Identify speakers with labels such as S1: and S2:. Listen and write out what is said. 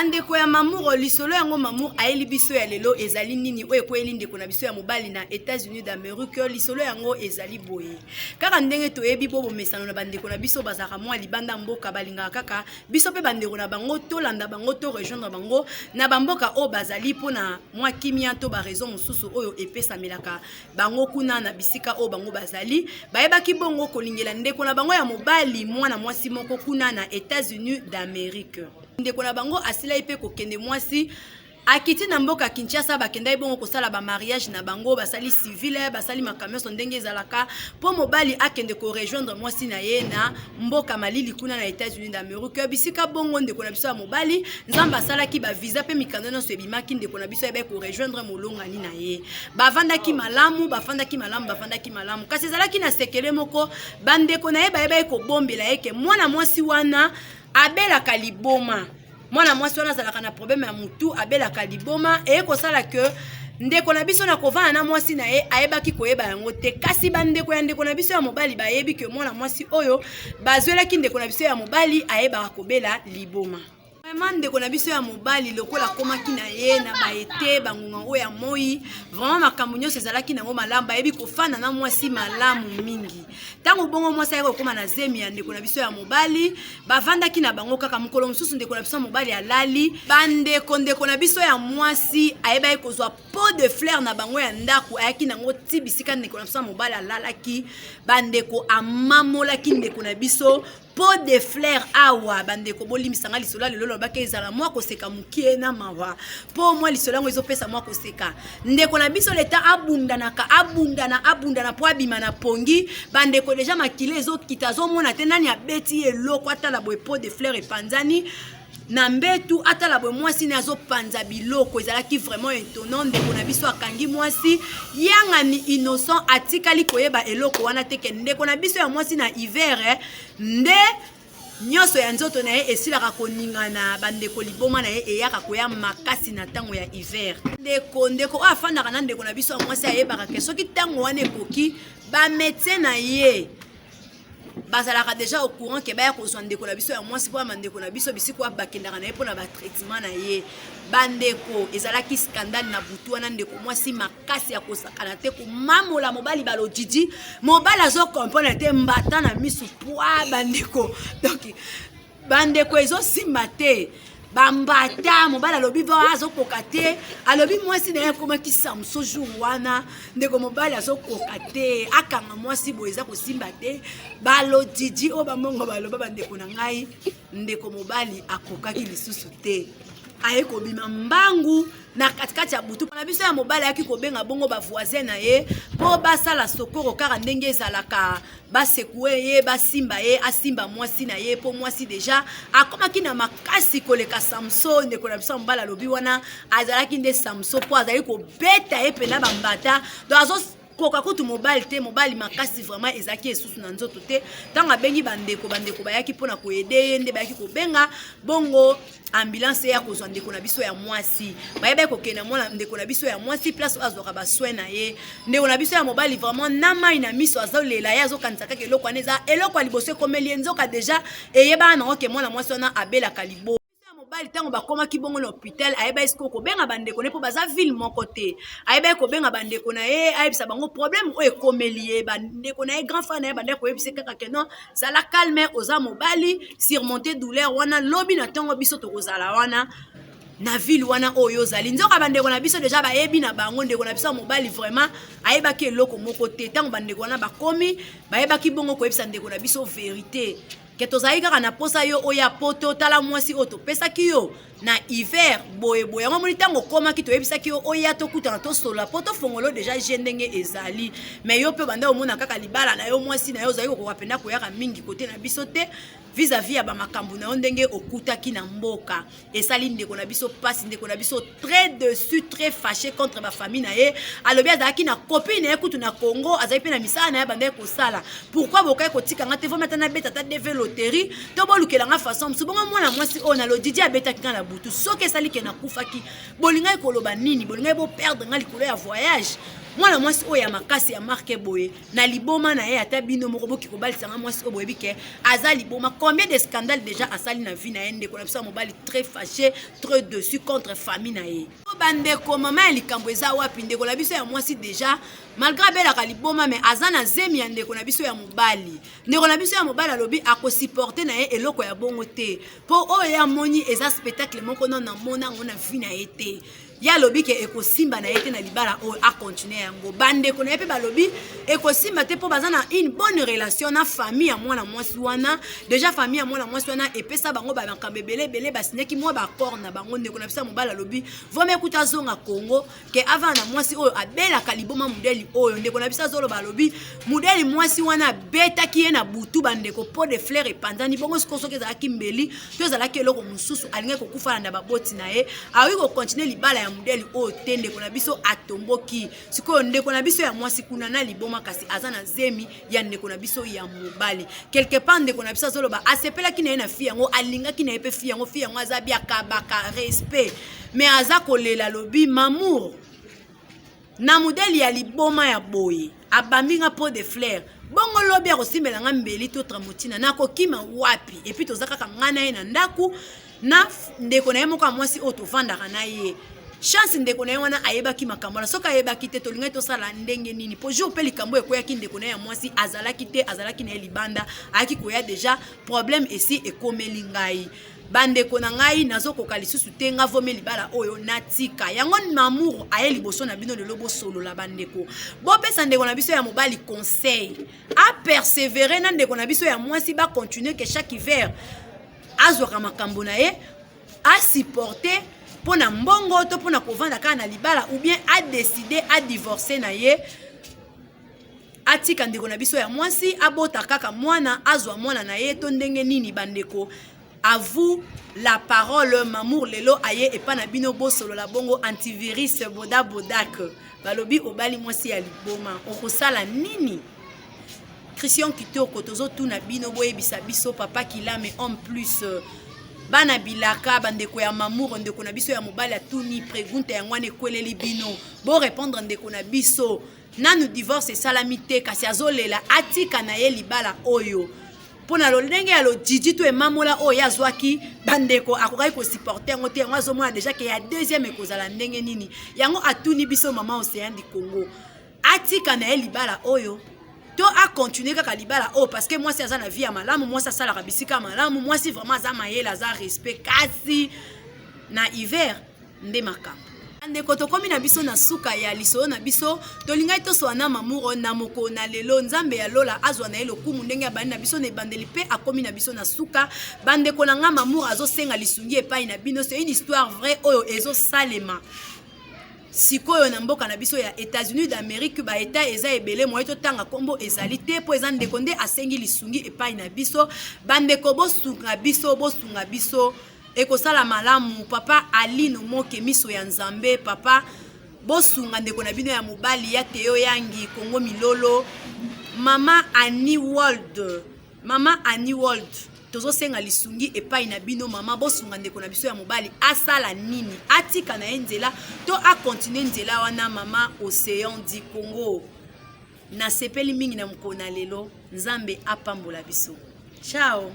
S1: bande ko ya mamour lisolo yango mamour aeli biso ya lelo ezali nini oyo ko elinde ko na biso ya mobali na États-Unis d'Amérique lisolo yango ezali boye kaka ndenge toyebi bobo mesano na bande ko na biso bazaka mwa libanda mboka balinga kaka biso pe bande ko na bango to landa bango to rejoindre bango na bamboka o bazali pona mwa kimia to ba raison mususu oyo epesa milaka bango kuna na bisika o bango bazali bayebaki bongo kolingela ndeko na bango ya mobali mwana mwasi moko kuna na États-Unis d'Amérique ndeko na bango asila ipe kokende mwasi akiti na mboka Kinshasa bakenda bongo kosala ba mariage na bango basali civile basali makamioso ndenge ezalaka po mobali akende ko rejoindre mwasi na ye na mboka malili kuna na États-Unis d'Amérique bisika bongo ndeko na biso ya mobali nzamba salaki ba visa pe mikando no sebimaki ndeko na biso ebe ko rejoindre molongani na ye bavandaki malamu bafandaki malamu kasi ezalaki na sekele moko bandeko na ye bayeba ko bombela yeke mwana mwasi wana abelaka liboma mwana mwasi wana azalaka na problème ya mutu abelaka liboma ko sala que ndeko na biso na kovana na mwasi na ye ayebaki koyeba yango te kasi bandeko ya ndeko na biso ya mobali bayebi ke mwana mwasi oyo bazwelaki ndeko na biso ya mobali ayebaka kobela liboma vraiment ndeko na biso ya mobali lokola komaki na ye na baete bangunga oyo ya moi vraiment makambo nyonso ezalaki nango malamu bayebi kofana na mwasi malamu mingi tango bongo mwasi ayeko koma na zemi ya ndeko na biso ya mobali bavandaki na bango kaka mokolo mosusu ndeko na biso ya mobali alali ndeko na biso ya mwasi ayebaki kozwa pot de fleur na bango ya ndako ayaki nango ti bisika ndeko na biso ya mobali alalaki bandeko amamolaki ndeko na biso pot de fleur awa bandeko bolimisanga lisolo lelo baka ezala mwa koseka mukie na mawa po mwa lisolo ngo ezopesa mwa koseka ndeko na biso leta abundana po abima na pongi bandeko deja makile ezokita zomona te nani abeti eloko atala boye pot de fleur epanzani na mbetu atala boye mwasi na azopanza biloko ezalaki vraiment étonnant ndeko na biso akangi mwasi yanga ni innocent atikali koyeba eloko wana teke ndeko na biso ya mwasi na hiver nde nyoso ya nzoto na ye esilaka koningana bandeko liboma na ye eyaka koya makasi na tango ya hiver ndeko afandaka na ndeko na biso ya mwasi ayebaka ke soki tango wana ekoki bamédecin na ye bazalaka déjà au courant que baya kozwa ndeko na biso ya mwasi po mandeko na biso bisiko bakendaka na ye po na ba traitement na ye bandeko ezalaki scandale na butu wana ndeko mwasi makasi ya kosakana te komamola mobali balodidi mobali azo comprendre te mbata na misu poa bandeko donc bandeko ezosimba te bambata mobala lobi va azokoka te alobi mwasi na ye komaki samso jour wana ndeko mobali azokoka te akanga mwasi boye eza kosimba te balodidi o bamongo baloba bandeko na ngai ndeko mobali akokaki lisusu te aye kobima mbangu na katikati ya butu na biso ya mobali yaki kobenga bongo ba voisin na ye po basala sokoro kaka ndenge ezalaka basekue ye basimba ye asimba mwasi na ye po mwasi deja akomaki na makasi koleka Samson ndeko na biso mbala lobi wana azalaki nde Samson po azali kobeta ye pena bambata donc azo koka kutu mobali te mobali makasi vraiment ezaki esusu na nzoto te tanga bengi bandeko bayaki pona koyede nde bayaki kobenga bongo ambulance ya kozwa ndeko na biso ya mwasi bayeba kokena mona ndeko na biso ya mwasi place azoka ba soin na ye ndeko na biso ya mobali vraiment na mai na miso azolela ya azokanisa kaka eloko aneza eloko aliboso komeli nzoka deja eyeba na oke mona mwasi ona abela kalibo bali tango bakoma ki bongo na hôpital ayeba isko ko benga bandeko ne po baza ville moko te ayeba ko benga bandeko na ye ayebisa bango problème o ekomeli ye bandeko na ye grand fan na ye bandeko yebise kaka ke non sala calme oza mobali surmonter douleur wana lobi na tango biso to kozala wana na ville wana oyo zali nzoka bandeko na biso deja bayebi na bango ndeko na biso mobali vraiment ayeba ki eloko moko te tango bandeko wana bakomi bayeba ki bongo ko yebisa ndeko na biso vérité que tozali kaka na posa yo oya poto tala mwasi oto pesa ki yo na hiver boye yango moni tango koma ki toyebisa ki yo oya to kutana to sola poto fongolo déjà jendenge ezali mais yo pe banda omona kaka libala na yo mwasi na yo zali ko kapenda ko yaka mingi côté na biso te vis-à-vis ya ba makambu na ndenge okutaki na mboka esali ndeko na biso passe ndeko na biso très dessus très fâché contre ba famille na ye alobi azaki na copine ye kutu na Congo azali pe na misala na ye banda ko sala pourquoi bokai ko tika ngate voma tana beta ta deve loterie to bolukela nga façon msubonga mwana mwasi ona lo didi abeta kina na butu soke sali ke na kufaki bolinga koloba nini bolinga bo perdre nga likolo ya voyage mwana mwasi oyo ya makasi ya marque boye na liboma na ye ata bino moko boki kobalisanga mwasi oyo boyebi ke aza liboma. Combien de scandales déjà asali na vie na ye ndeko na biso ya mobali très fâché très dessus contre famille na ye. Bandeko mama ya likambo eza wapi ndeko na biso ya mwasi déjà malgré abelaka liboma mais aza na zemi ya ndeko na biso ya mobali. Ndeko na biso ya mobali alobi akosupporte na ye eloko ya bongo te po oyo ya moni eza spectacle moko non na mona ngo na vie na ye te. Ya lobi ke ekosimba na yete na libala o a continuer yango bande ko na yepe balobi ekosimba te po bazana une bonne relation na famille ya mwana mwasi wana déjà famille ya mwana mwasi wana epesa bango ba bankambebele bele basineki mwa ba corps na bango ndeko na bisa mobala lobi vome kuta zonga Congo ke avant na mwasi oyo abela kaliboma modeli oyo ndeko na bisa zolo balobi modeli mwasi wana beta ki na butu bandeko po de fleurs et pandani bongo skosoke za kimbeli to za la keloko mususu alinga ko kufa na baboti na ye awi ko continuer libala ya modeli o tende kona biso atomboki siko ndeko na biso ya mwasi kuna na liboma kasi azana zemi ya ndeko na biso ya mobali quelque part ndeko na biso zoloba asepela kina na fille yango alinga kina epe fille yango azabi akabaka respect mais aza kolela lobi mamour na modeli ya liboma ya boye abambinga po de fleurs bongo lobi akosimela nga mbeli to tramotina na kokima wapi et puis tozaka ngana ye na ndaku na ndeko na ye moko mwasi o tovandaka na ye chance ndeko na ye wana ayebaki makambo na soka ayebaki te tolinga tosala ndenge nini po jour pe likambo ekoyaki ndeko na ye mwasi azalaki te azalaki na ye libanda ayaki koya déjà problème esi ekomeli ngai bandeko na ngai nazokoka lisusu te nga vome libala oyo natika yango mamour aye liboso na bino lelo bosolola bandeko bopesa ndeko na biso ya mobali conseil a persévérer na ndeko na biso ya mwasi ba continuer que chaque hiver azwaka makambo na ye a supporter pona mbongo to pona kovanda kana na libala ou bien a décider à divorcer na ye atika ndeko na biso ya mwasi abota kaka mwana azwa mwana na ye to ndenge nini bandeko. À vous la parole mamour lelo aye et pas na bino bosolo la bongo antivirus boda bodak balobi obali mwasi ya liboma okosala nini Christian Kitoko tozo tuna bino boye bisabiso papa kilame en plus bana bilaka bandeko ya mamour ndeko na biso ya mobali atuni pregunta ya ngwane kweleli bino bo répondre ndeko na biso nanu divorce salamité kasi azolela atika na ye libala oyo pona lo ndenge ya lo jiji to emamola oyo yazwaki bandeko akokai ko supporter ngote yango azomona déjà que ya deuxième ekozala ndenge nini yango atuni biso mama Océan du Congo atika na ye libala oyo to a continuer kaka libala oh parce que moi c'est ça la vie à malamu moi ça sala rabisika malamu moi si vraiment za mayela za respect kasi na hiver nde makambo ndeko tokomi na biso na suka ya liso na biso tolingai to soana mamuro na moko na lelo nzambe ya lola azwa na elo kumu ndenge bandi na biso ne bandeli pe akomi na biso na suka bandeko na nga mamuro azo senga lisungi epai na bino c'est une histoire vraie oyo ezo salema sikoyo na mboka na biso ya États-Unis d'Amérique ba eta eza ebele moyo to tanga kombo ezali te po eza ndeko nde asengi lisungi epai na biso bandeko bosunga biso ekosala malamu papa Alino moke miso ya nzambe papa bosunga ndeko na bino ya mobali ya Teo Yangi Kongo Milolo mama Annie World tozo senga lisungi epai na bino mama bosunga ndeko na biso ya mobali asala nini atika na nzela to a continuer nzela wana mama Océan du Congo na sepeli mingi na mkona lelo nzambe apambola biso ciao.